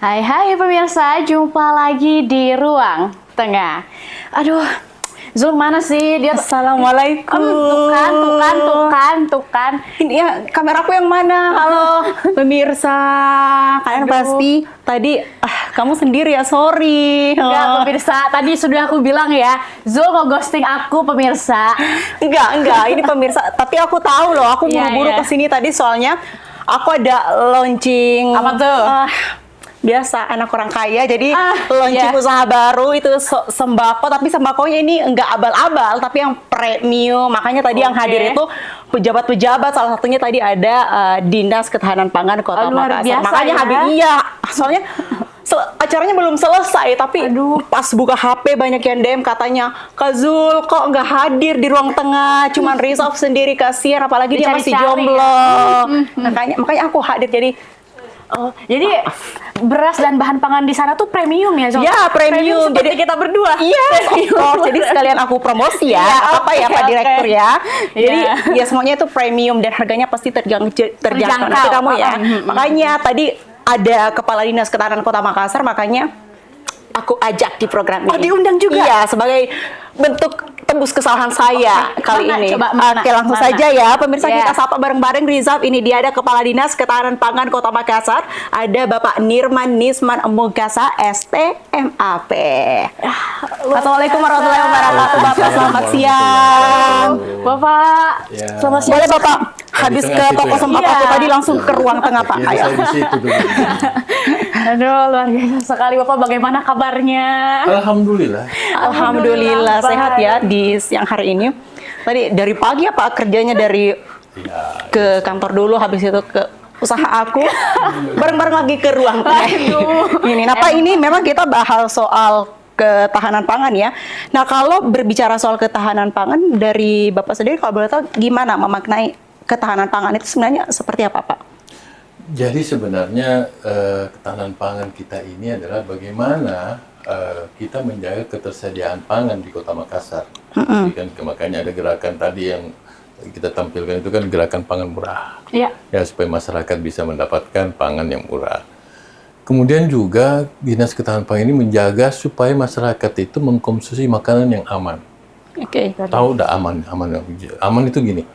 Hai hai pemirsa, jumpa lagi di Ruang Tengah. Aduh, Zul mana sih? Dia Assalamualaikum. Tuh kan. Ini ya, kameraku yang mana? Halo, pemirsa. Kalian Aduh. pasti tadi, kamu sendiri ya, sorry. Enggak, pemirsa, tadi sudah aku bilang ya, Zul mau ghosting aku, pemirsa. Enggak, ini pemirsa. Tapi aku tahu loh, aku Iya, buru-buru iya. kesini tadi soalnya aku ada launching. Apa tuh? Biasa anak orang kaya, jadi launching iya. usaha baru itu sembako, tapi sembakonya ini enggak abal-abal, tapi yang premium. Makanya tadi yang Oke. hadir itu pejabat-pejabat, salah satunya tadi ada Dinas Ketahanan Pangan Kota Luar Makassar. biasa Makanya ya. hadir, iya, soalnya acaranya belum selesai, tapi pas buka HP banyak yang DM katanya, Kak Zul kok nggak hadir di ruang tengah, cuman resolve sendiri, kasihan, apalagi dia masih Dicari-cari jomblo. Makanya aku hadir, jadi Oh, jadi beras dan bahan pangan di sana tuh premium ya, Zul? ya, premium. Seperti Jadi kita berdua. Iya, of course. Jadi sekalian aku promosi ya, Iya, apa ya, oke, Pak oke. Direktur ya. Jadi Iya. ya semuanya itu premium dan harganya pasti terjangkau. Nanti kamu ya. Makanya tadi ada Kepala Dinas Ketahanan Kota Makassar, makanya aku ajak di program ini. Oh, diundang juga? Iya, sebagai bentuk tembus kesalahan saya kali mana? ini. Coba mana? Oke, langsung Mana? saja ya. Pemirsa, Iya. kita sapa bareng-bareng Rizab. Ini dia ada Kepala Dinas Ketahanan Pangan Kota Makassar. Ada Bapak Nirman Nisman Mugasa, STMAP. Assalamualaikum warahmatullahi wabarakatuh, Bapak. Selamat siang. Bapak, Ya. selamat siang. Boleh Bapak habis Di ke tengah situ toko ya? sembako Iya. aku tadi langsung ke ruang tengah, Pak. Ya, Ayo. saya di situ dulu. Aduh, luar biasa sekali Bapak. Bagaimana kabarnya? Alhamdulillah. Alhamdulillah sehat ya di siang hari ini. Tadi dari pagi apa kerjanya dari Ya, ke kantor dulu, habis itu ke usaha aku, bareng-bareng lagi ke ruang tengah. Ini, nah Pak, ini memang kita bahas soal ketahanan pangan ya. Nah, kalau berbicara soal ketahanan pangan dari Bapak sendiri, kalau boleh tahu gimana memaknai ketahanan pangan itu sebenarnya seperti apa, Pak? jadi sebenarnya ketahanan pangan kita ini adalah bagaimana kita menjaga ketersediaan pangan di Kota Makassar. Jadi kan makanya ada gerakan tadi yang kita tampilkan itu kan gerakan pangan murah. Iya. Ya, supaya masyarakat bisa mendapatkan pangan yang murah. Kemudian juga Dinas Ketahanan Pangan ini menjaga supaya masyarakat itu mengkonsumsi makanan yang aman. Oke. Tahu udah aman itu gini.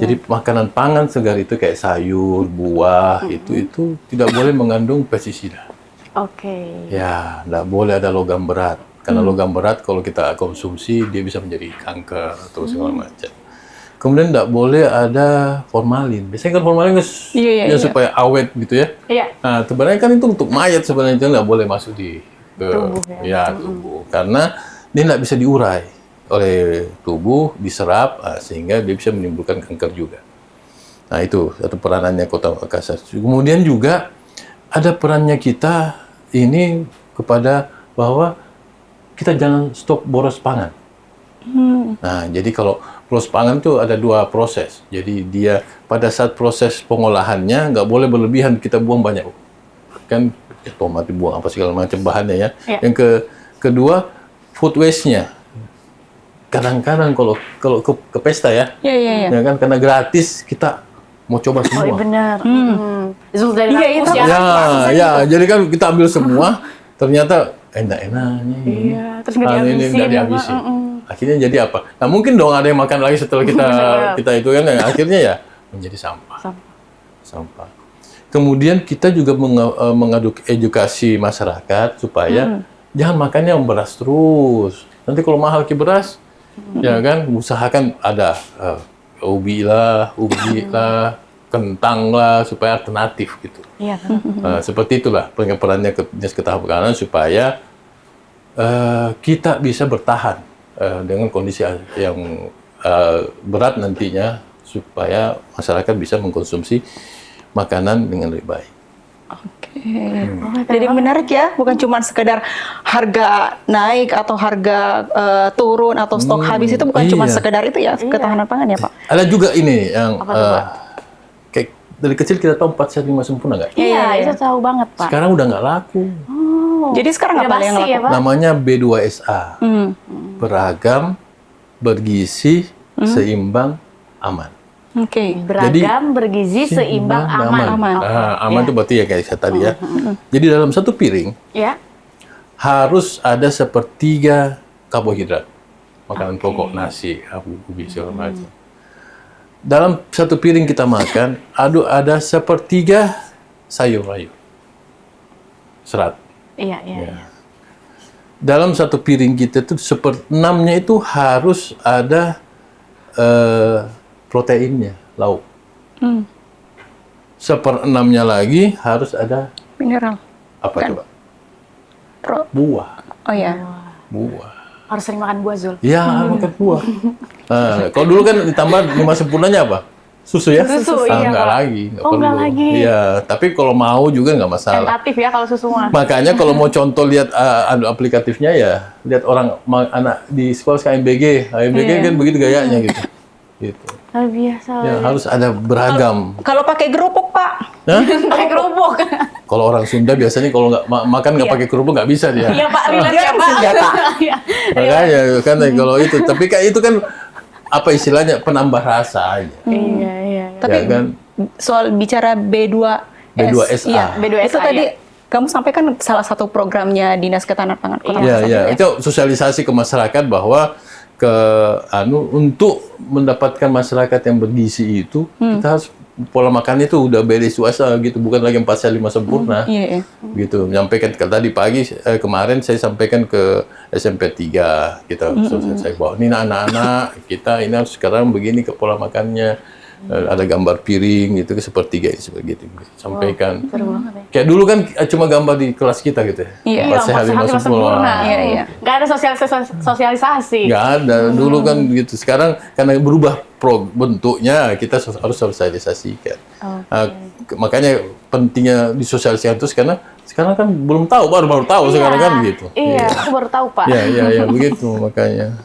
Jadi makanan pangan segar itu kayak sayur, buah, itu tidak boleh mengandung pestisida. Oke. Ya, tidak boleh ada logam berat. Karena logam berat kalau kita konsumsi dia bisa menjadi kanker atau segala macam. Kemudian tidak boleh ada formalin. Biasanya kan formalin Iya. supaya awet gitu ya. Iya. Nah, sebenarnya kan itu untuk mayat sebenarnya, itu nggak boleh masuk di Tubuh ya. tubuh. Karena dia nggak bisa diurai oleh tubuh, diserap, sehingga dia bisa menimbulkan kanker juga. Nah, itu satu peranannya Kota Makassar. Kemudian juga ada perannya kita ini kepada bahwa kita jangan stok boros pangan. Nah, jadi kalau boros pangan itu ada dua proses. Jadi dia pada saat proses pengolahannya nggak boleh berlebihan, kita buang banyak. Kan tomat dibuang apa segala macam bahannya ya. Iya. Yang kedua food waste-nya. Kadang-kadang kalau ke pesta ya, Iya. ya kan karena gratis kita mau coba Oh, iya semua. benar. Zul dari Iya, kampus itu. ya. Ya, jadi kan kita ambil semua, ternyata enak-enaknya. Iya, terus nggak ini dihabisin. nggak dihabisin. Akhirnya jadi apa? Nah, mungkin dong ada yang makan lagi setelah kita itu kan, akhirnya ya menjadi sampah. Sampah. Kemudian kita juga mengaduk edukasi masyarakat supaya jangan makannya yang beras terus. Nanti kalau mahal ke beras, ya kan, usahakan ada ubi lah, kentang lah, supaya alternatif gitu. Iya. Seperti itulah perannya Dinas Ketahanan Pangan supaya kita bisa bertahan dengan kondisi yang berat nantinya, supaya masyarakat bisa mengkonsumsi makanan dengan lebih baik. Oke. Jadi menarik ya, bukan cuma sekedar harga naik atau harga turun atau stok habis, itu bukan cuma iya. sekedar itu ya, ketahanan pangan ya, Pak. Ada juga ini yang Apa tuh, Pak? kayak dari kecil kita tahu 4 sehat 5 sempurna nggak? Iya, itu tahu banget, Pak. Sekarang udah nggak laku. Jadi sekarang Udah apa yang basi ya, laku? Pak? Namanya B2SA. Beragam, bergizi, seimbang, aman. Oke. Beragam, bergizi, seimbang, aman. Aman. Nah, aman Ya. itu berarti ya kayak saya tadi ya. Jadi dalam satu piring Ya. harus ada sepertiga karbohidrat, makanan pokok, nasi, ubi segala macam. Dalam satu piring kita makan, ada sepertiga sayur-mayur, serat. Iya. Ya. Dalam satu piring kita tuh seperenamnya itu harus ada proteinnya, lauk. Seperenamnya lagi harus ada Mineral. apa Bukan. coba? Pro. Buah. Oh ya. Buah. Harus sering makan buah, Zul. Ya, makan buah. Nah, kalau dulu kan ditambah 5 sempurnanya apa? Susu ya? Susu, iya, Enggak Pak. lagi. Oh, enggak lagi. Iya, tapi kalau mau juga nggak masalah. Tentatif ya kalau susu mah. Makanya kalau mau contoh lihat aplikatifnya ya, lihat orang anak di sekolah KMBG. KMBG kan begitu gayanya gitu. Gitu. Luar biasa. Ya, harus ada beragam. Kalau pakai kerupuk, Pak. Hah? Pakai kerupuk. Kalau orang Sunda biasanya kalau nggak makan nggak pakai kerupuk nggak bisa dia. Iya, Pak. Relate Dia ya, kan Pak. senjata. Iya. Makanya kan kalau itu, tapi kayak itu kan apa istilahnya penambah rasa aja. Iya. Tapi Ya kan? soal bicara B2S. B2SA. Iya, B2SA, itu tadi ya. kamu sampaikan salah satu programnya Dinas Ketahanan Pangan Kota Ya, Makassar ya, ya? itu sosialisasi ke masyarakat bahwa untuk mendapatkan masyarakat yang bergizi itu kita harus pola makannya itu udah beres swasta gitu, bukan lagi 4 sehat 5 sempurna. Iya. Gitu. Menyampaikan tadi pagi kemarin saya sampaikan ke SMP 3 kita saya bawa ini anak-anak kita ini harus sekarang begini ke pola makannya. Ada gambar piring gitu sepertiga seperti gitu sampaikan. Seru banget ya. Kayak dulu kan cuma gambar di kelas kita gitu ya. Iya. Empat sehat, lima sempurna. Iya. Nggak ada sosialisasi. Nggak ada. Dulu kan gitu. Sekarang karena berubah bentuknya, kita harus sosialisasikan. Makanya pentingnya disosialisasikan terus karena sekarang kan belum tahu, baru tahu sekarang kan gitu. Iya, aku baru tahu, Pak. Iya, begitu makanya.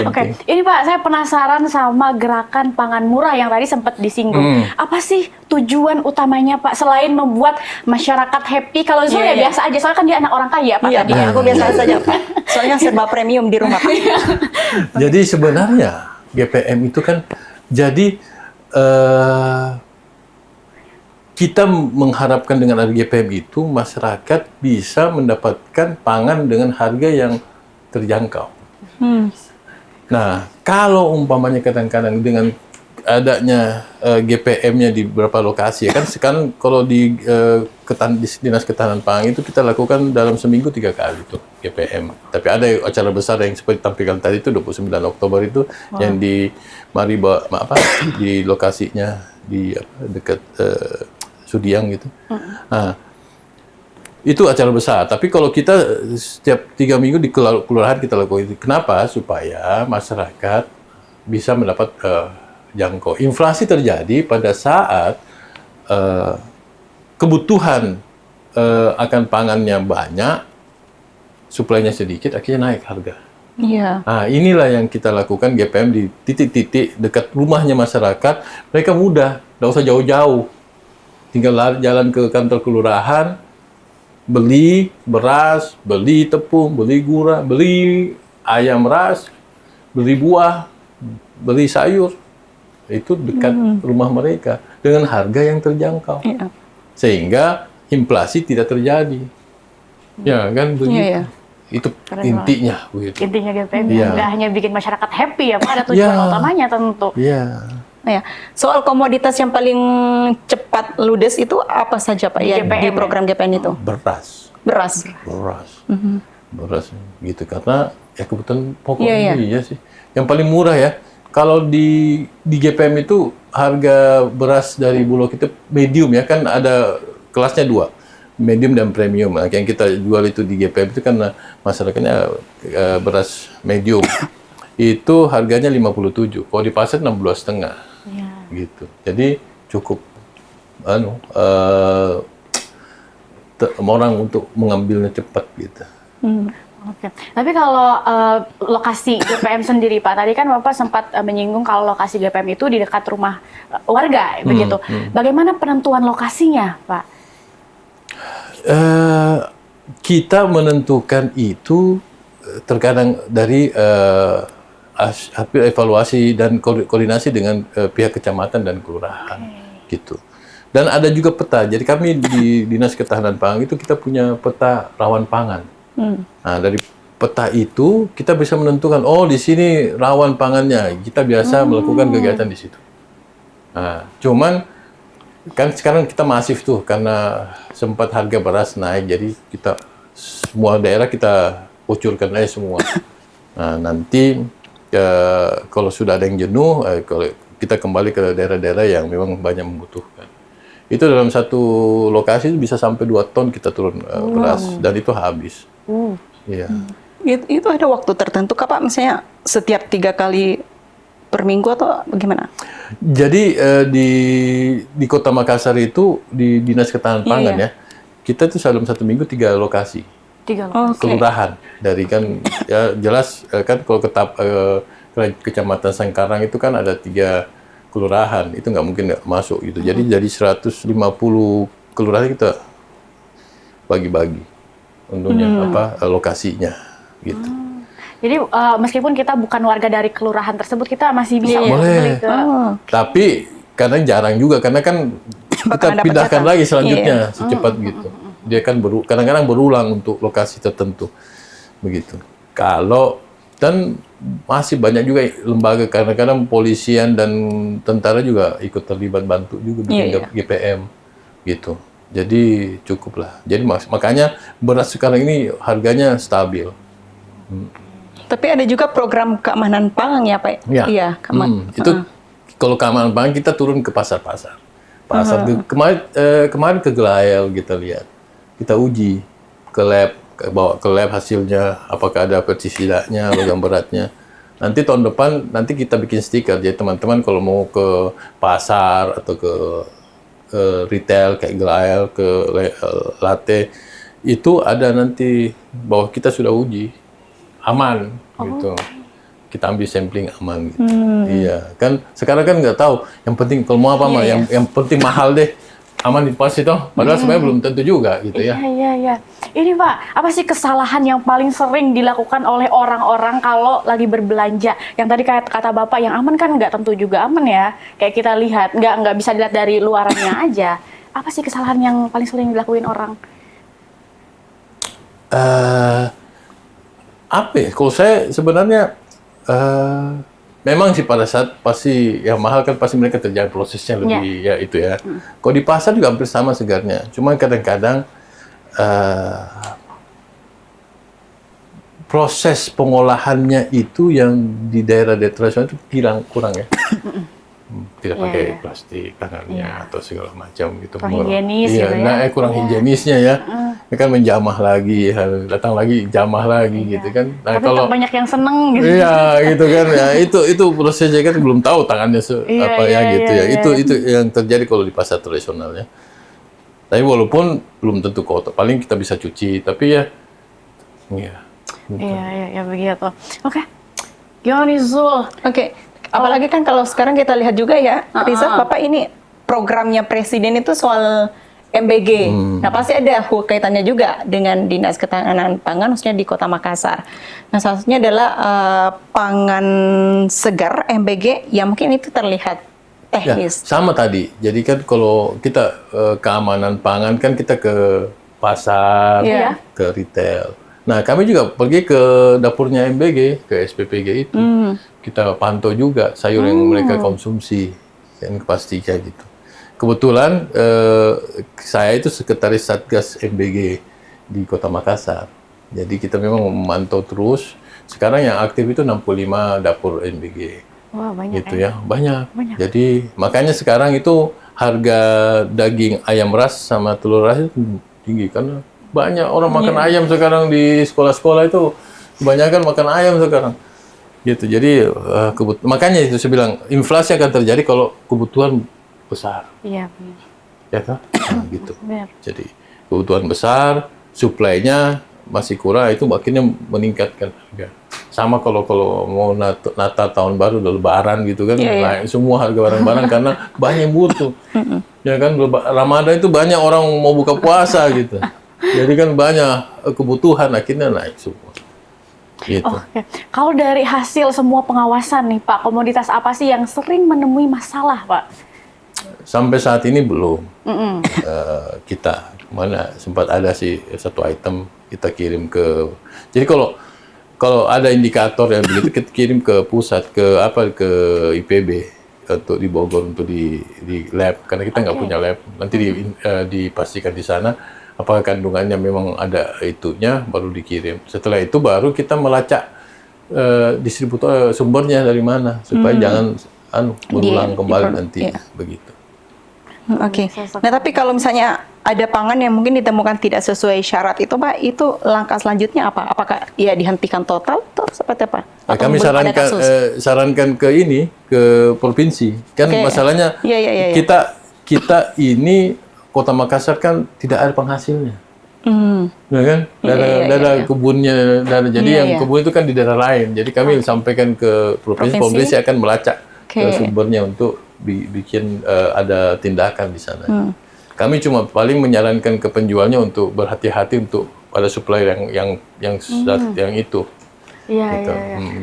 Oke, ini Pak, saya penasaran sama gerakan pangan murah yang tadi sempat disinggung. Apa sih tujuan utamanya, Pak? Selain membuat masyarakat happy, kalau Zul ya biasa aja, soalnya kan dia anak orang kaya, Pak. Iya, tadi. aku biasa saja, Pak. Soalnya serba premium di rumah, Pak. Jadi sebenarnya GPM itu kan jadi kita mengharapkan dengan ada GPM itu masyarakat bisa mendapatkan pangan dengan harga yang terjangkau. Nah, kalau umpamanya kadang-kadang dengan adanya GPM-nya di beberapa lokasi, ya kan sekarang kalau di Dinas Ketahanan Pangan itu kita lakukan dalam seminggu 3 kali tuh GPM. Tapi ada acara besar yang seperti tampilkan tadi itu 29 Oktober itu yang di Mariba, di lokasinya di dekat Sudiang gitu. Nah, itu acara besar. Tapi kalau kita setiap 3 minggu di kelurahan kita lakukan itu. Kenapa? Supaya masyarakat bisa mendapat jangkau. Inflasi terjadi pada saat kebutuhan akan pangannya banyak, suplainya sedikit, akhirnya naik harga. Iya. Nah, inilah yang kita lakukan GPM di titik-titik dekat rumahnya masyarakat. Mereka mudah, nggak usah jauh-jauh. Tinggal jalan ke kantor kelurahan, beli beras, beli tepung, beli gula, beli ayam ras, beli buah, beli sayur. Itu dekat rumah mereka dengan harga yang terjangkau. Iya. Sehingga inflasi tidak terjadi. Ya, kan begitu. Iya. Itu Keren intinya begitu. Intinya GPM Iya. nggak hanya bikin masyarakat happy ya, Pak. Ada tujuan Iya. utamanya tentu. Iya. Ya, soal komoditas yang paling cepat ludes itu apa saja Pak Di ya GPM, di program GPN itu? Beras. Beras. Beras gitu karena ya kebutuhan pokok Iya, iya sih. Yang paling murah ya. Kalau di GPM itu harga beras dari Bulog itu medium ya, kan ada kelasnya 2. Medium dan premium. Nah, yang kita jual itu di GPM itu kan masyarakatnya beras medium. Itu harganya 57. Kalau di pasar 16,5. Iya. Gitu. Jadi cukup orang untuk mengambilnya cepat gitu. Oke. Tapi kalau lokasi GPM sendiri, Pak, tadi kan Bapak sempat menyinggung kalau lokasi GPM itu di dekat rumah warga, begitu. Bagaimana penentuan lokasinya, Pak? Kita menentukan itu terkadang dari evaluasi dan koordinasi dengan pihak kecamatan dan kelurahan, gitu. Dan ada juga peta. Jadi kami di Dinas Ketahanan Pangan itu kita punya peta rawan pangan. Nah, dari peta itu kita bisa menentukan, oh di sini rawan pangannya. Kita biasa melakukan kegiatan di situ. Nah, cuman kan sekarang kita masif tuh karena sempat harga beras naik, jadi kita semua daerah kita kucurkan aja semua. Nah, nanti kalau sudah ada yang jenuh, kalau kita kembali ke daerah-daerah yang memang banyak membutuhkan. Itu dalam satu lokasi bisa sampai 2 ton kita turun beras, dan itu habis. Iya. Itu ada waktu tertentu kah Pak? Misalnya setiap 3 kali per minggu atau bagaimana? Jadi di Kota Makassar itu di Dinas Ketahanan Pangan ya, kita tuh dalam 1 minggu 3 lokasi. 3 lokasi. Kelurahan dari kan ya jelas kan kalau Kecamatan Sengkarang itu kan ada 3 kelurahan, itu nggak mungkin nggak masuk gitu. Jadi dari 150 kelurahan kita bagi-bagi untungnya lokasinya gitu. Jadi meskipun kita bukan warga dari kelurahan tersebut, kita masih bisa Boleh. beli ke... Tapi kadang jarang juga karena kan kita pindahkan lagi selanjutnya secepat gitu. Dia kan kadang-kadang berulang untuk lokasi tertentu begitu. Dan masih banyak juga lembaga, kadang-kadang polisian dan tentara juga ikut terlibat bantu juga bikin GPM gitu. Jadi cukup lah. Jadi makanya beras sekarang ini harganya stabil. Tapi ada juga program keamanan pangan ya Pak? Ya. Iya, itu kalau keamanan pangan kita turun ke pasar-pasar. Kemarin ke Gelayel kita lihat, kita uji ke lab, bawa ke lab hasilnya, apakah ada pestisidanya, logam beratnya. Nanti tahun depan nanti kita bikin stiker, jadi teman-teman kalau mau ke pasar atau ke retail kayak Gelayel, ke Latte, itu ada nanti bahwa kita sudah uji aman gitu. Kita ambil sampling aman gitu. Iya, kan sekarang kan nggak tahu. Yang penting kalau mau apa mah, yang penting mahal deh. Aman di pos itu. Padahal sebenarnya belum tentu juga gitu ya. Iya. Ini Pak, apa sih kesalahan yang paling sering dilakukan oleh orang-orang kalau lagi berbelanja? Yang tadi kata Bapak, yang aman kan nggak tentu juga aman ya. Kayak kita lihat, nggak bisa dilihat dari luarannya aja. Apa sih kesalahan yang paling sering dilakuin orang? Apa ya? Kalau saya sebenarnya memang sih pada saat pasti yang mahal kan pasti mereka terjadi prosesnya lebih ya itu ya. Kalau di pasar juga hampir sama segarnya. Cuma kadang-kadang proses pengolahannya itu yang di daerah-daerah tradisional itu kurang ya. Tidak pakai plastik tangannya atau segala macam gitu. Kurang higienis gitu ya. Kurang higienisnya ya. Ini kan menjamah lagi, datang lagi jamah lagi gitu kan. Nah, tapi kalau banyak yang seneng gitu. Iya, gitu kan ya. Itu prosesnya kan belum tahu tangannya gitu ya. Itu yang terjadi kalau di pasar tradisional ya. Tapi walaupun belum tentu kotor, paling kita bisa cuci, tapi ya Iya, begitu. Oke. Gimana nih Zul? Oke. Apalagi kan kalau sekarang kita lihat juga ya, Riza, Bapak ini programnya Presiden itu soal MBG. Nah, pasti ada kaitannya juga dengan Dinas Ketahanan Pangan, khususnya di Kota Makassar. Nah, salah satunya adalah pangan segar MBG, yang mungkin itu terlihat teknis. Ya, sama tadi. Jadi kan kalau kita keamanan pangan kan kita ke pasar, ke retail. Nah, kami juga pergi ke dapurnya MBG, ke SPPG itu. Kita pantau juga sayur yang mereka konsumsi, yang pastinya gitu. Kebetulan saya itu sekretaris Satgas MBG di Kota Makassar. Jadi kita memang memantau terus. Sekarang yang aktif itu 65 dapur MBG. Wah, banyak gitu ya. Banyak. Jadi makanya sekarang itu harga daging ayam ras sama telur ras itu tinggi karena banyak orang makan ayam sekarang di sekolah-sekolah itu kebanyakan makan ayam sekarang. Gitu. Jadi makanya itu saya bilang inflasi akan terjadi kalau kebutuhan besar. Iya. Ya kan? Nah, gitu. Benar. Jadi kebutuhan besar, suplainya masih kurang, itu akhirnya meningkatkan harga. Sama kalau mau Natal tahun baru udah Lebaran gitu kan, naik semua harga barang-barang karena banyak yang butuh. Ya kan Ramadan itu banyak orang mau buka puasa gitu. Jadi kan banyak kebutuhan akhirnya naik semua. Gitu. Oke. Kalau dari hasil semua pengawasan nih Pak, komoditas apa sih yang sering menemui masalah Pak? Sampai saat ini belum. Kita mana sempat ada sih satu item kita kirim ke. Jadi kalau ada indikator yang begitu kita kirim ke pusat, ke IPB untuk di Bogor untuk di lab, karena kita nggak punya lab. Nanti dipastikan di sana apakah kandungannya memang ada itunya, baru dikirim. Setelah itu baru kita melacak distributor sumbernya dari mana, supaya jangan berulang kembali nanti begitu. Oke. Nah, tapi kalau misalnya ada pangan yang mungkin ditemukan tidak sesuai syarat itu, Pak, itu langkah selanjutnya apa? Apakah ya dihentikan total atau seperti apa? Nah, Atau kami belum ada kasus? sarankan ke provinsi. Kan masalahnya Iya. kita ini Kota Makassar kan tidak ada penghasilnya. Ya kan? Daerah kebunnya, jadi yang kebun itu kan di daerah lain. Jadi kami sampaikan ke provinsi akan melacak sumbernya untuk bikin ada tindakan di sana. Kami cuma paling menyarankan ke penjualnya untuk berhati-hati untuk pada supplier yang itu. Iya, Gitu.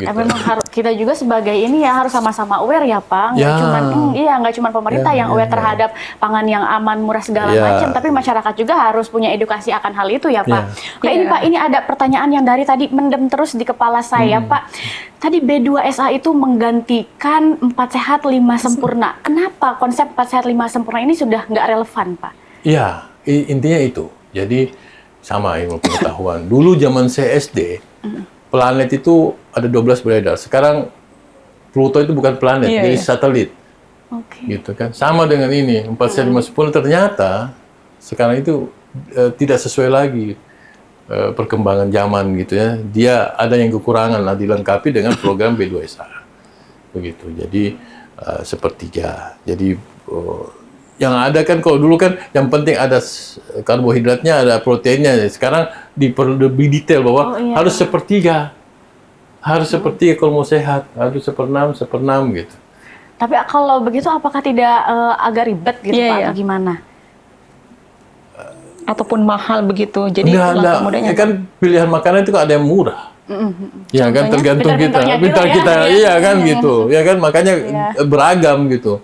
Gitu. Memang kita juga sebagai ini ya harus sama-sama aware ya Pak. Nggak cuma pemerintah yang aware terhadap pangan yang aman, murah segala macam, tapi masyarakat juga harus punya edukasi akan hal itu ya Pak. Oke, ini Pak, ini ada pertanyaan yang dari tadi mendem terus di kepala saya Pak. Tadi B2SA itu menggantikan 4 sehat 5 sempurna. Kenapa konsep 4 sehat 5 sempurna ini sudah nggak relevan Pak? Iya, intinya itu. Jadi sama ilmu pengetahuan. Dulu zaman saya SD, planet itu ada 12 beredar. Sekarang Pluto itu bukan planet, jadi satelit. Gitu kan. Sama dengan ini, 4 sehat 5 sempurna ternyata sekarang itu tidak sesuai lagi perkembangan zaman gitu ya. Dia ada yang kekurangan, dilengkapi dengan program B2SA. Begitu. Jadi sepertiga. Jadi yang ada kan kalau dulu kan yang penting ada karbohidratnya, ada proteinnya. Sekarang lebih detail bahwa harus sepertiga. Harus sepertiga kalau mau sehat, harus seperenam gitu. Tapi kalau begitu apakah tidak agak ribet gitu Pak? Gimana? Ataupun mahal begitu. Jadi enggak, mudahnya kan pilihan makanan itu ada yang murah. Ya kan, tergantung kita. Pintar juga kita, iya kan gitu. Ya kan, makanya beragam gitu.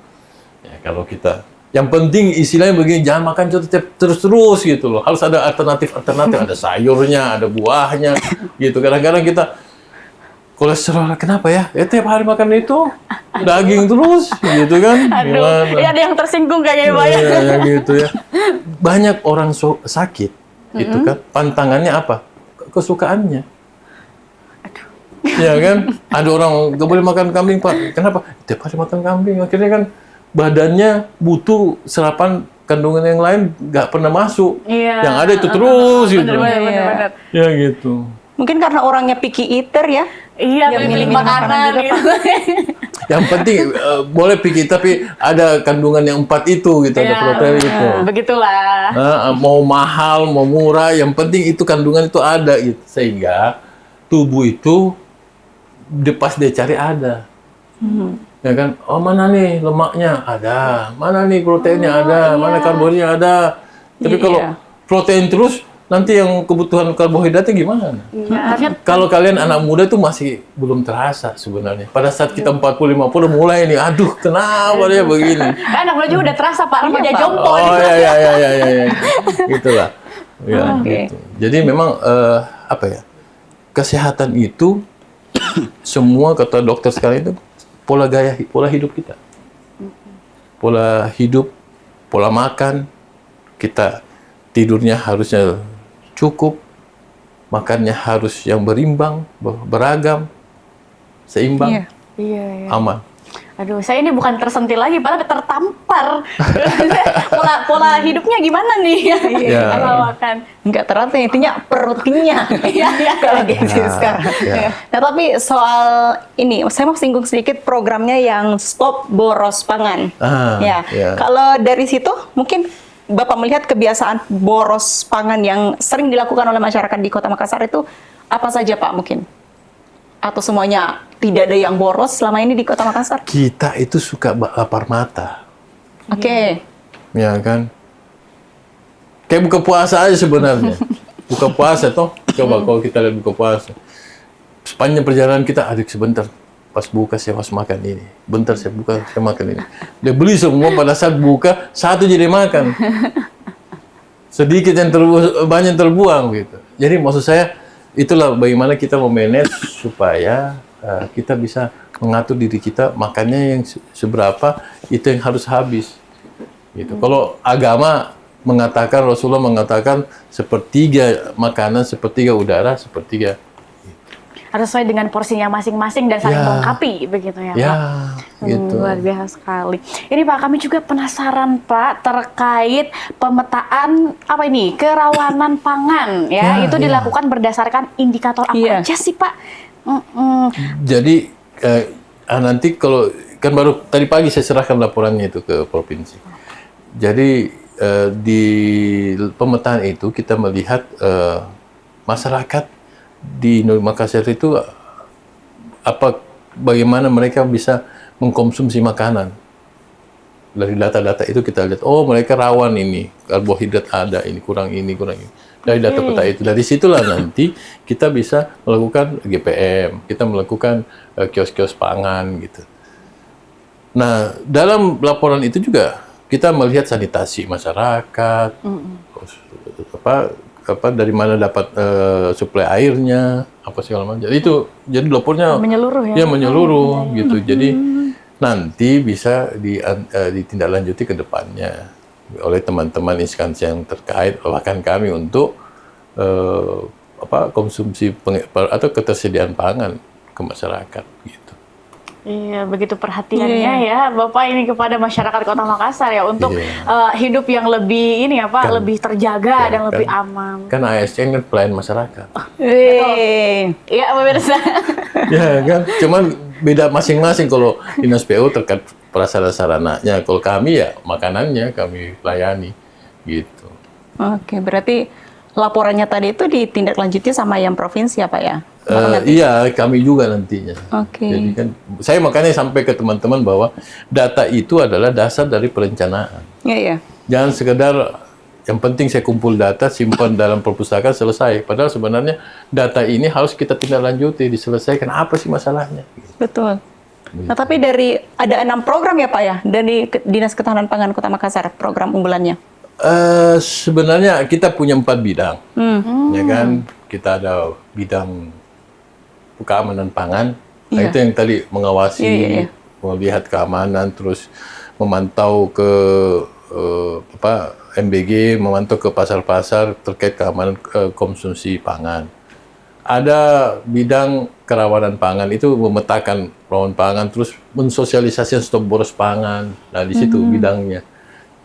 Ya kalau kita yang penting istilahnya begini, jangan makan terus gitu loh. Harus ada alternatif, ada sayurnya, ada buahnya gitu. Kadang-kadang kita kolesterol kenapa ya? Ya tiap hari makan itu daging terus gitu kan. Aduh, ada yang tersinggung kayaknya Pak ya. Ya gitu ya. Banyak orang sakit itu kan, pantangannya apa? Kesukaannya. Ya kan? Ada orang nggak boleh makan kambing Pak. Kenapa? Tiap hari makan kambing. Akhirnya kan badannya butuh serapan kandungan yang lain nggak pernah masuk. Yang ada itu terus gitu. Benar. Ya gitu. Mungkin karena orangnya picky eater ya. Iya, milih makanan gitu. Yang penting boleh pikir tapi ada kandungan yang 4 itu gitu, ada protein itu. Begitulah. Mau mahal, mau murah, yang penting itu kandungan itu ada gitu. Sehingga tubuh itu pas dia cari ada. Ya kan? Oh, mana nih lemaknya? Ada. Mana nih proteinnya? Ada. Mana karbohidratnya? Ada. Tapi kalau protein terus, nanti yang kebutuhan karbohidratnya gimana? Kalau kalian anak muda itu masih belum terasa sebenarnya. Pada saat kita 40-50 mulai nih, aduh kenapa dia begini? Anak muda juga udah terasa Pak, remaja jompo. Oh ya. Gitulah. Ya, gitu. Jadi memang apa ya? Kesehatan itu semua kata dokter sekarang itu pola hidup kita. Pola hidup, pola makan, kita tidurnya harusnya cukup, makannya harus yang berimbang, beragam, seimbang, aman. Aduh, saya ini bukan tersentil lagi, padahal tertampar. pola hidupnya gimana nih? Kalau makan. Nggak terasa, intinya perutnya. Kalau gizi sekarang. Nah, tapi soal ini, saya mau singgung sedikit programnya yang Stop Boros Pangan. Kalau dari situ, mungkin Bapak melihat kebiasaan boros pangan yang sering dilakukan oleh masyarakat di Kota Makassar itu apa saja Pak mungkin? Atau semuanya tidak ada yang boros selama ini di Kota Makassar? Kita itu suka lapar mata. Oke. Ya kan? Kayak buka puasa aja sebenarnya. Buka puasa toh. Coba kalau kita lihat buka puasa. panjang perjalanan kita, adik sebentar, pas buka saya harus makan ini, bentar saya buka saya makan ini. Dia beli semua, pada saat buka satu jadi makan, sedikit yang terbuang, banyak yang terbuang gitu. Jadi maksud saya itulah bagaimana kita memanage supaya kita bisa mengatur diri kita makannya yang seberapa, itu yang harus habis gitu. Kalau agama mengatakan, Rasulullah mengatakan sepertiga makanan, sepertiga udara, sepertiga Harus sesuai dengan porsinya masing-masing dan saling Ya. melengkapi begitu ya, ya Pak. gitu. Luar biasa sekali. Ini Pak, kami juga penasaran Pak terkait pemetaan apa ini kerawanan pangan ya. Ya, Itu ya. dilakukan berdasarkan indikator apa Iya. aja sih Pak? Jadi nanti kalau kan baru tadi pagi saya serahkan laporannya itu ke provinsi. Jadi di pemetaan itu kita melihat masyarakat di Makassar itu bagaimana mereka bisa mengkonsumsi makanan. Dari data-data itu kita lihat, oh mereka rawan ini, karbohidrat ada, ini kurang ini, kurang ini. Dari data peta itu, dari situlah nanti kita bisa melakukan GPM, kita melakukan kios-kios pangan gitu. Nah, dalam laporan itu juga kita melihat sanitasi masyarakat, terus, dari mana dapat suplai airnya, apa segala macam. Jadi lapornya Menyeluruh ya? Ya menyeluruh gitu. Jadi nanti bisa ditindaklanjuti ke depannya oleh teman-teman instansi yang terkait, bahkan kami untuk konsumsi atau ketersediaan pangan ke masyarakat gitu. Iya, begitu perhatiannya ya Bapak ini kepada masyarakat Kota Makassar ya untuk hidup yang lebih ini ya Pak, lebih terjaga dan lebih aman. Kan ASN kan pelayan masyarakat. Iya, pemirsa. Ya kan, cuman beda masing-masing. Kalau dinas PU terkait prasarana-sarananya, kalau kami ya makanannya kami layani gitu. Oke, berarti laporannya tadi itu ditindaklanjuti sama yang provinsi ya Pak ya? Iya, kami juga nantinya. Oke. Jadi kan, saya makanya sampai ke teman-teman bahwa data itu adalah dasar dari perencanaan. Iya, iya. Jangan sekedar yang penting saya kumpul data, simpan dalam perpustakaan, selesai. Padahal sebenarnya data ini harus kita tindak lanjuti, diselesaikan. Apa sih masalahnya? Betul. Nah, tapi ada 6 program ya Pak ya, dari Dinas Ketahanan Pangan Kota Makassar, program unggulannya. Sebenarnya kita punya 4 bidang, ya kan? Kita ada bidang keamanan pangan, nah itu yang tadi mengawasi, melihat keamanan, terus memantau ke MBG, memantau ke pasar-pasar terkait keamanan konsumsi pangan. Ada bidang kerawanan pangan, itu memetakan rawan pangan, terus mensosialisasikan stop boros pangan. Nah di situ bidangnya.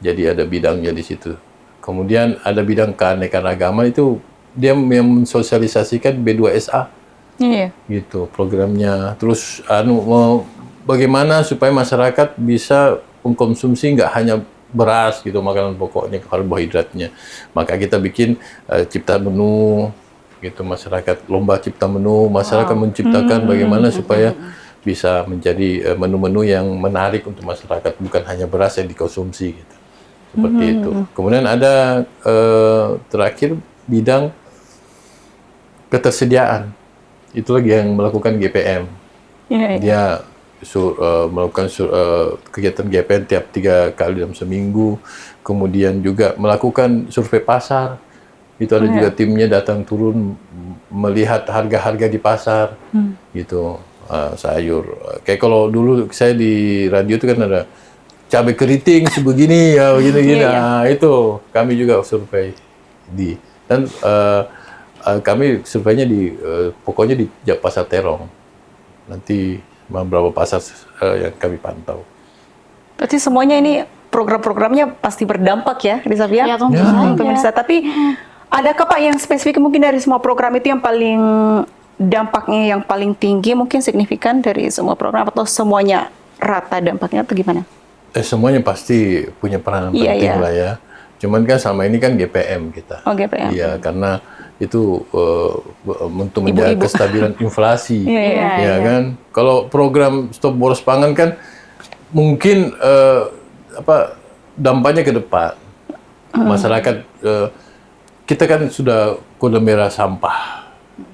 Jadi ada bidangnya di situ. Kemudian ada bidang keanekaragaman, itu dia yang mensosialisasikan B2SA. Iya. Gitu programnya. Terus bagaimana supaya masyarakat bisa mengkonsumsi nggak hanya beras gitu, makanan pokoknya, karbohidratnya. Maka kita bikin cipta menu gitu, masyarakat lomba cipta menu, masyarakat menciptakan bagaimana supaya bisa menjadi menu-menu yang menarik untuk masyarakat, bukan hanya beras yang dikonsumsi gitu. Seperti itu. Kemudian ada terakhir bidang ketersediaan. Itu lagi yang melakukan GPM. Dia melakukan kegiatan GPM tiap 3 kali dalam seminggu. Kemudian juga melakukan survei pasar. Itu ada juga timnya datang turun melihat harga-harga di pasar. Gitu, sayur. Kayak kalau dulu saya di radio itu kan ada cabai keriting sebegini ya, begini-gini. Nah, itu kami juga survei dan kami surveinya pokoknya di Pasar Terong. Nanti beberapa pasar yang kami pantau. Berarti semuanya ini program-programnya pasti berdampak ya, Rizafia? Ya, tentu saja. Pemirsa. Tapi adakah Pak yang spesifik mungkin dari semua program itu yang paling dampaknya yang paling tinggi, mungkin signifikan dari semua program, atau semuanya rata dampaknya atau gimana? Semuanya pasti punya peranan penting lah ya. Cuman kan selama ini kan GPM kita. Oh, GPM. Iya, karena itu untuk menjaga kestabilan inflasi. Ya kan. Kalau program stop boros pangan kan mungkin dampaknya ke depan. Masyarakat kita kan sudah kode merah sampah.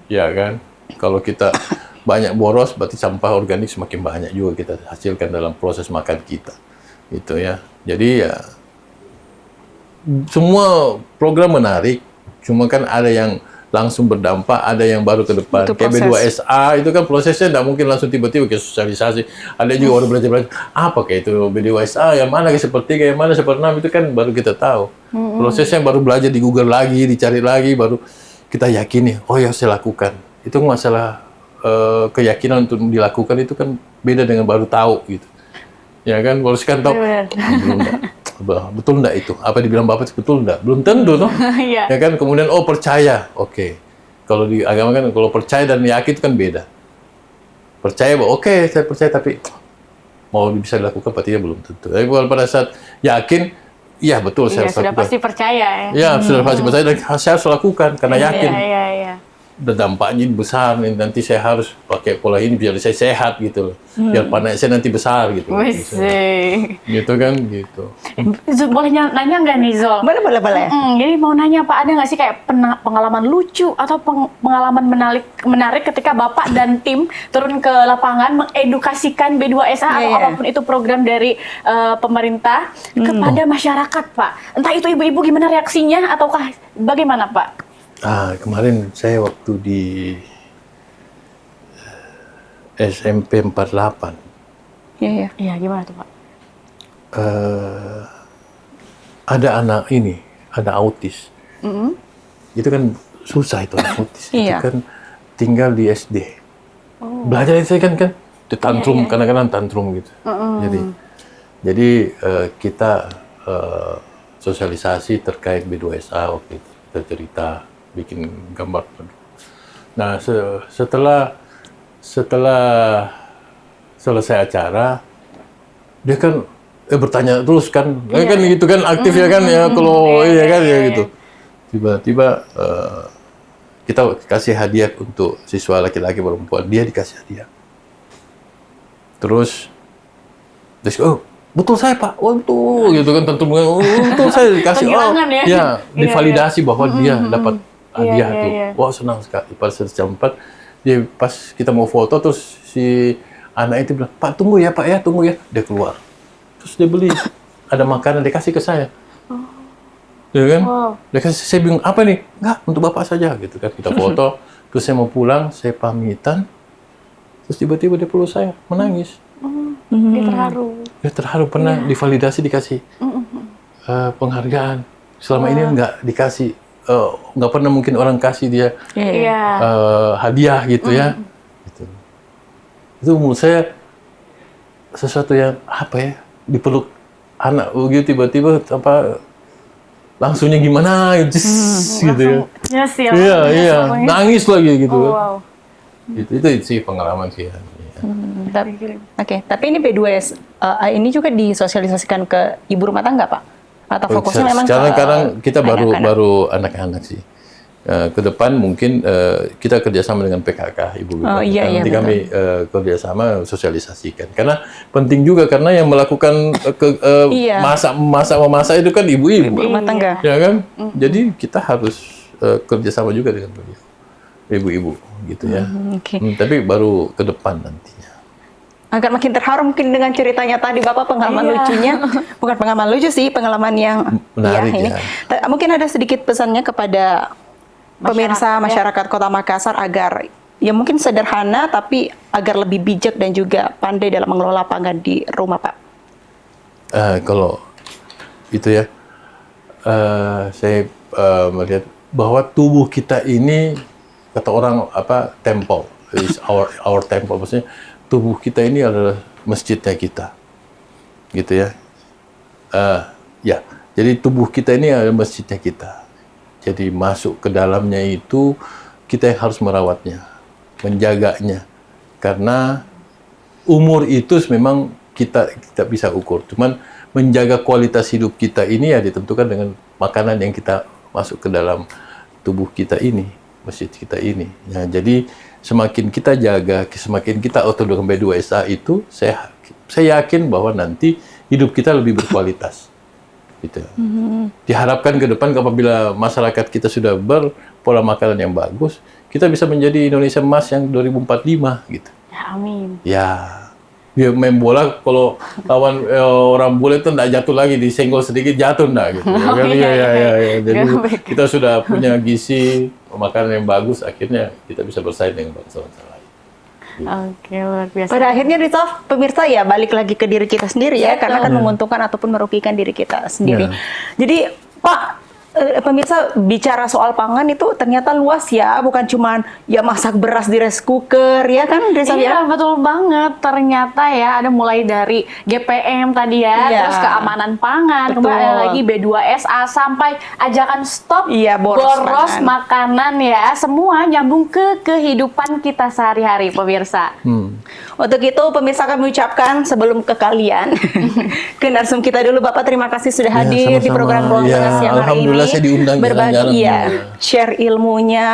Ya kan. Kalau kita banyak boros, berarti sampah organik semakin banyak juga kita hasilkan dalam proses makan kita. Gitu ya. Jadi ya semua program menarik, cuma kan ada yang langsung berdampak, ada yang baru ke depan. Itu Kayak B2SA itu kan prosesnya tidak mungkin langsung tiba-tiba ke sosialisasi. Ada juga baru belajar apa kayak itu B2SA, yang mana kayak sepertiga, yang mana seperenam, itu kan baru kita tahu. Prosesnya baru belajar di Google lagi, dicari lagi, baru kita yakini, oh ya saya lakukan. Itu masalah keyakinan untuk dilakukan itu kan beda dengan baru tahu gitu. Ya kan, baru sekarang tahu. Belum enggak. Betul enggak itu? Apa dibilang Bapak itu betul enggak? Belum tentu toh. Iya. Ya kan, kemudian oh percaya. Oke. Kalau di agama kan kalau percaya dan yakin itu kan beda. Percaya bahwa oke, saya percaya, tapi mau bisa dilakukan apa tidak belum tentu. Tapi kalau pada saat yakin, iya betul saya harus sudah lakukan. pasti percaya ya. Ya, sudah pasti percaya dan saya harus lakukan karena yakin. Iya. Dan dampaknya besar nih, nanti saya harus pakai pola ini biar saya sehat gitu loh. Biar panas saya nanti besar gitu. Wis. Gitu kan gitu. Zul, boleh nanya nggak nih Zul? Boleh. Jadi mau nanya Pak, ada nggak sih kayak pengalaman lucu atau pengalaman menarik ketika Bapak dan tim turun ke lapangan mengedukasikan B2SA atau apapun itu program dari pemerintah kepada masyarakat Pak? Entah itu ibu-ibu gimana reaksinya ataukah bagaimana Pak? Kemarin saya waktu di SMP 48. Iya. Iya, gimana tuh Pak? Ada anak ini, ada autis. Itu kan susah itu anak autis. Itu kan tinggal di SD. Belajar itu kan tantrum, kadang-kadang tantrum gitu. Jadi kita sosialisasi terkait B2SA waktu itu. Kita cerita, bikin gambar. Nah, setelah selesai acara, dia kan bertanya terus kan, kan gitu kan aktif ya kan ya kalau ya gitu. Tiba-tiba kita kasih hadiah untuk siswa laki-laki perempuan, dia dikasih hadiah. Terus oh betul saya Pak, oh betul gitu kan tentu betul saya dikasih divalidasi bahwa dia dapat hadiah tuh. Wah senang sekali. Pas sempat dia pas kita mau foto terus si anak itu bilang, Pak tunggu ya Pak ya, tunggu ya. Dia keluar. Terus dia beli ada makanan dia kasih ke saya. Ya kan? Dia kasih, saya bingung apa nih? Enggak, untuk Bapak saja gitu kan. Kita foto, terus saya mau pulang, saya pamitan. Terus tiba-tiba dia peluk saya, menangis. Dia terharu. Dia terharu pernah divalidasi dikasih penghargaan. Selama ini nggak dikasih, nggak pernah mungkin orang kasih dia hadiah gitu ya. Gitu. Itu menurut saya sesuatu yang apa ya, dipeluk anak begitu tiba-tiba apa langsungnya gimana gitu, gitu ya. Iya, nangis lagi gitu kan. Itu sih pengalaman sih. Tapi ini B2S ini juga disosialisasikan ke ibu rumah tangga Pak? Atau fokusnya memang sekarang kita baru anak-anak sih. Ke depan mungkin kita kerjasama dengan PKK Ibu. Nanti kami kerjasama sosialisasikan. Karena penting juga karena yang melakukan memasak itu kan ibu-ibu rumah tangga. Ya kan? Jadi kita harus kerjasama juga dengan beliau. Ibu-ibu gitu ya. Tapi baru ke depan nantinya. Agar makin terharu mungkin dengan ceritanya tadi Bapak, pengalaman lucunya. Bukan pengalaman lucu sih, pengalaman yang menarik ini. Mungkin ada sedikit pesannya kepada pemirsa masyarakat Kota Makassar agar ya mungkin sederhana tapi agar lebih bijak dan juga pandai dalam mengelola pangan di rumah Pak. Kalau itu ya, saya melihat bahwa tubuh kita ini kata orang apa temple, is our temple, maksudnya tubuh kita ini adalah masjidnya kita, gitu ya. Jadi tubuh kita ini adalah masjidnya kita. Jadi masuk ke dalamnya itu kita yang harus merawatnya, menjaganya, karena umur itu memang kita bisa ukur. Cuman menjaga kualitas hidup kita ini ya ditentukan dengan makanan yang kita masuk ke dalam tubuh kita ini, masjid kita ini. Ya, jadi semakin kita jaga, semakin kita otot dengan B2SA itu, saya yakin bahwa nanti hidup kita lebih berkualitas. Gitu. Diharapkan ke depan apabila masyarakat kita sudah berpola makanan yang bagus, kita bisa menjadi Indonesia emas yang 2045 gitu. Ya, amin. Ya, dia main bola kalau lawan orang bule itu nggak jatuh lagi, disenggol sedikit jatuh nggak gitu. Oh, Ya, iya, iya. Jadi Gak baik. kita sudah punya gizi makanan yang bagus, akhirnya kita bisa bersaing dengan bangsa-bangsa lain. Oke, luar biasa. Pada akhirnya Rizal, pemirsa ya balik lagi ke diri kita sendiri ya, Betul. karena kan menguntungkan ataupun merugikan diri kita sendiri. Ya. Jadi Pak, pemirsa bicara soal pangan itu ternyata luas ya, bukan cuman ya masak beras di rice cooker ya kan Rizal ya? Iya, betul banget. Ternyata ya ada mulai dari GPM tadi ya, Iya. terus keamanan pangan, Betul. kemudian ada lagi B2SA sampai ajakan stop Iya, boros makanan ya. Semua nyambung ke kehidupan kita sehari-hari, pemirsa. Untuk itu pemirsa kami ucapkan sebelum ke kalian, ke narsum kita dulu Bapak, terima kasih sudah Ya, hadir di sama-sama. program Ruang Ya, Tengah siang hari alhamdulillah ini. saya diundang Berbagi jalan-jalan ya, semua. share ilmunya,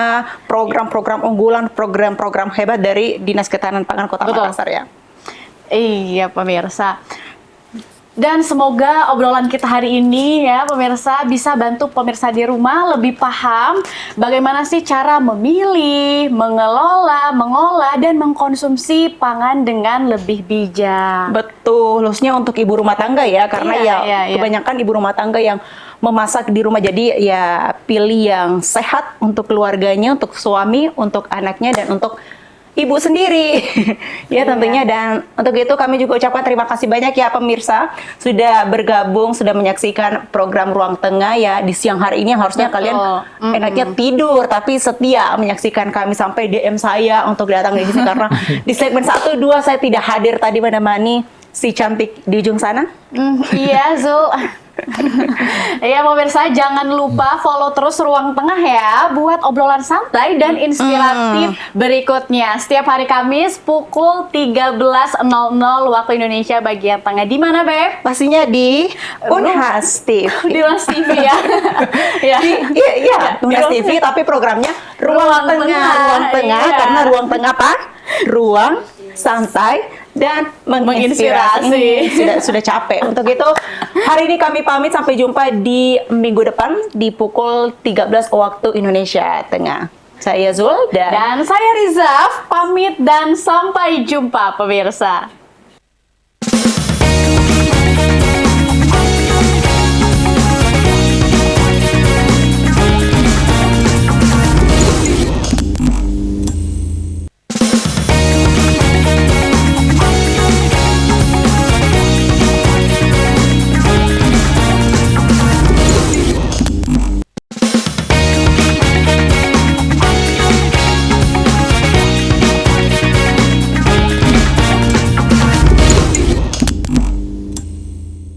program-program unggulan, program-program hebat dari Dinas Ketahanan Pangan Kota Betul. Makassar ya. Iya, pemirsa. Dan semoga obrolan kita hari ini ya pemirsa bisa bantu pemirsa di rumah lebih paham bagaimana sih cara memilih, mengelola, mengolah, dan mengkonsumsi pangan dengan lebih bijak. Betul, khususnya untuk ibu rumah tangga ya, karena Iya, ya iya, iya. kebanyakan ibu rumah tangga yang memasak di rumah, jadi ya pilih yang sehat untuk keluarganya, untuk suami, untuk anaknya, dan untuk ibu sendiri. Ya tentunya, dan untuk itu kami juga ucapkan terima kasih banyak ya pemirsa sudah bergabung, sudah menyaksikan program Ruang Tengah ya di siang hari ini, yang harusnya Betul. kalian enaknya tidur tapi setia menyaksikan kami sampai DM saya untuk datang di sini karena di segmen 1, 2 saya tidak hadir tadi menemani si cantik di ujung sana. Iya, Zul. Ya pemirsa, jangan lupa follow terus Ruang Tengah ya buat obrolan santai dan inspiratif berikutnya. Setiap hari Kamis pukul 13.00 waktu Indonesia bagian tengah. Di mana, Beb? Pastinya di Unhas TV. Di Ruang TV ya. Ya. Iya, Unhas Di TV, tapi programnya Ruang Ruang Tengah. Tengah, Ruang Tengah, iya. karena ruang tengah apa? Ruang santai dan menginspirasi. Sudah capek. Untuk itu, hari ini kami pamit, sampai jumpa di minggu depan di pukul 13 waktu Indonesia Tengah. Saya Zul Dan saya Rizaf, pamit dan sampai jumpa pemirsa.